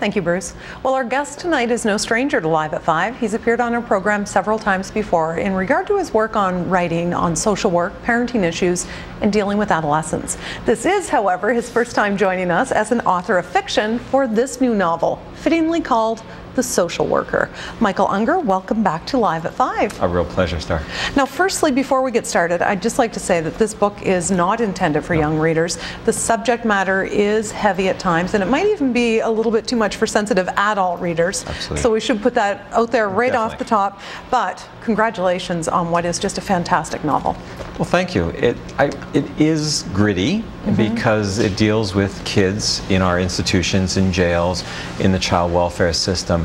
Thank you, Bruce. Well, our guest tonight is no stranger to Live at 5. He's appeared on our program several times before in regard to his work on writing on social work, parenting issues, and dealing with adolescents. This is, however, his first time joining us as an author of fiction for this new novel, fittingly called The Social Worker. Michael Ungar, welcome back to Live at 5. A real pleasure, Star. Now, firstly, before we get started, I'd just like to say that this book is not intended for young readers. The subject matter is heavy at times, and it might even be a little bit too much for sensitive adult readers. Absolutely. So we should put that out there right Definitely. off the top. But congratulations on what is just a fantastic novel. Well, thank you. It is gritty because it deals with kids in our institutions, in jails, in the child welfare system.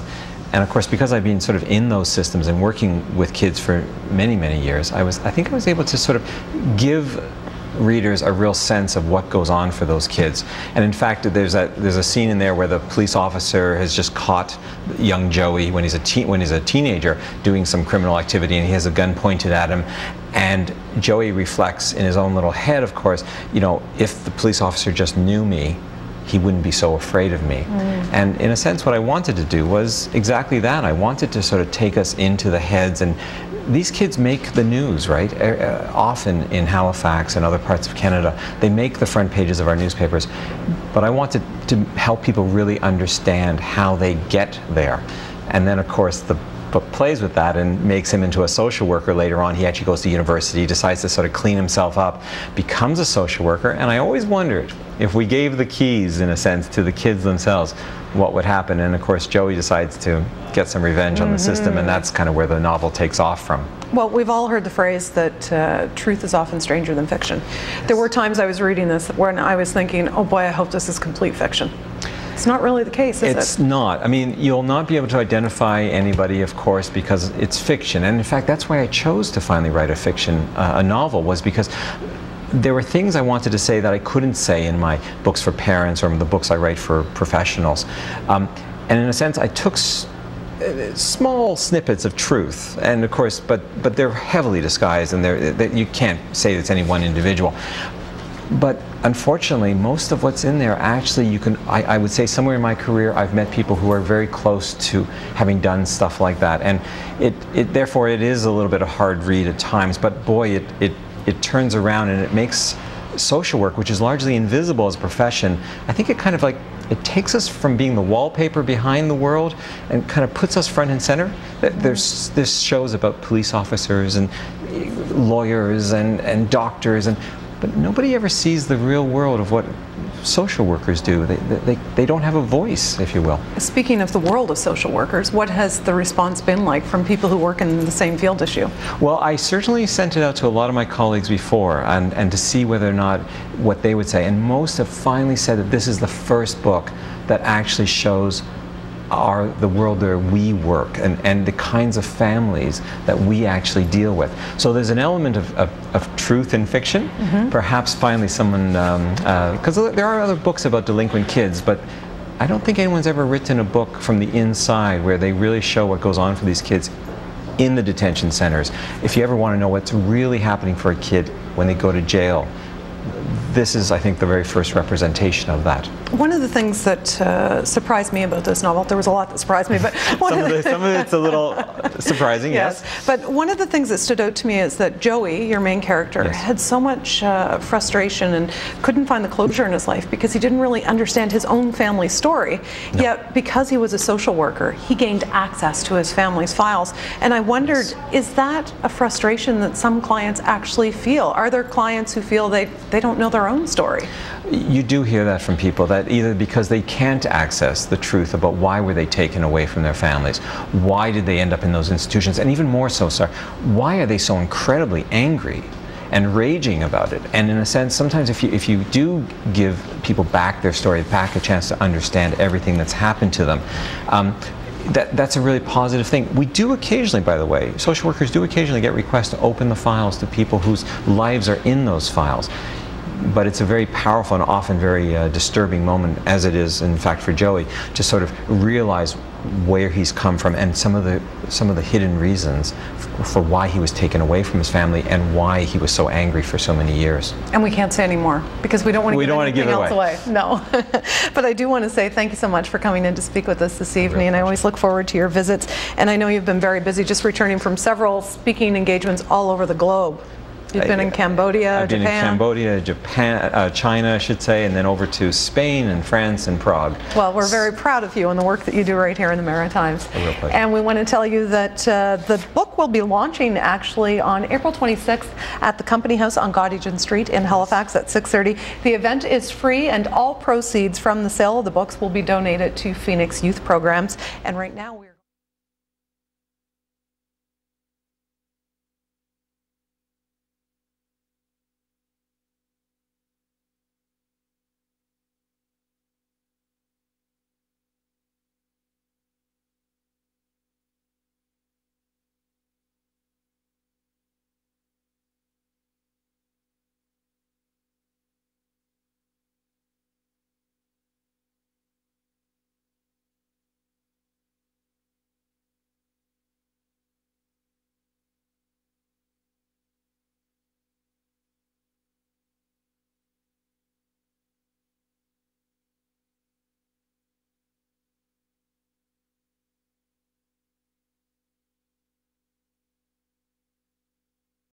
And of course, because I've been sort of in those systems and working with kids for many, many years, I think I was able to sort of give readers a real sense of what goes on for those kids. And in fact, there's a scene in there where the police officer has just caught young Joey when he's a teenager doing some criminal activity, and he has a gun pointed at him. And Joey reflects in his own little head, of course, you know, if the police officer just knew me, he wouldn't be so afraid of me. And in a sense, what I wanted to do was exactly that. I wanted to sort of take us into the heads, and these kids make the news, right? Often in Halifax and other parts of Canada, they make the front pages of our newspapers. But I wanted to help people really understand how they get there. And then, of course, the book plays with that and makes him into a social worker later on. He actually goes to university, decides to sort of clean himself up, becomes a social worker. And I always wondered, if we gave the keys, in a sense, to the kids themselves, what would happen? And of course, Joey decides to get some revenge on the system, and that's kind of where the novel takes off from. Well, we've all heard the phrase that truth is often stranger than fiction. There were times I was reading this when I was thinking, oh boy, I hope this is complete fiction. It's not really the case, is it? It's not. I mean, you'll not be able to identify anybody, of course, because it's fiction. And in fact, that's why I chose to finally write a novel, was because there were things I wanted to say that I couldn't say in my books for parents or the books I write for professionals. And in a sense, I took small snippets of truth, and of course, but they're heavily disguised, and you can't say it's any one individual. But unfortunately, most of what's in there, actually, I would say somewhere in my career, I've met people who are very close to having done stuff like that. And therefore, it is a little bit a hard read at times, but boy, it turns around and it makes social work, which is largely invisible as a profession, I think it kind of it takes us from being the wallpaper behind the world and kind of puts us front and center. There's shows about police officers and lawyers and doctors, but nobody ever sees the real world of what social workers do. They don't have a voice, if you will. Speaking of the world of social workers, what has the response been like from people who work in the same field as you? Well, I certainly sent it out to a lot of my colleagues before, and to see whether or not what they would say. And most have finally said that this is the first book that actually shows the world where we work and the kinds of families that we actually deal with. So there's an element of truth in fiction. Perhaps finally someone, because there are other books about delinquent kids, but I don't think anyone's ever written a book from the inside where they really show what goes on for these kids in the detention centers. If you ever want to know what's really happening for a kid when they go to jail, this is, I think, the very first representation of that. One of the things that surprised me about this novel, there was a lot that surprised me, but some of it's a little surprising, yes. But one of the things that stood out to me is that Joey, your main character, had so much frustration and couldn't find the closure in his life because he didn't really understand his own family story. Yet, because he was a social worker, he gained access to his family's files. And I wondered, is that a frustration that some clients actually feel? Are there clients who feel they don't know their own story? You do hear that from people, that either because they can't access the truth about why were they taken away from their families, why did they end up in those institutions, and even more so, sir, why are they so incredibly angry and raging about it? And in a sense, sometimes if you do give people back their story, back a chance to understand everything that's happened to them, that's a really positive thing. We do occasionally, by the way, social workers do occasionally get requests to open the files to people whose lives are in those files. but it's a very powerful and often very disturbing moment, as it is in fact for Joey, to sort of realize where he's come from and some of the hidden reasons for why he was taken away from his family and why he was so angry for so many years. And we can't say any more because we don't want to give anything else away. No. But I do want to say thank you so much for coming in to speak with us this evening, and I always look forward to your visits. And I know you've been very busy just returning from several speaking engagements all over the globe. You've been in Cambodia, I've been in Cambodia, Japan, China, I should say, and then over to Spain and France and Prague. Well, we're very proud of you and the work that you do right here in the Maritimes. A real pleasure. And we want to tell you that the book will be launching actually on April 26th at the Company House on Gottingen Street in Halifax at 6:30. The event is free, and all proceeds from the sale of the books will be donated to Phoenix Youth Programs. And right now we're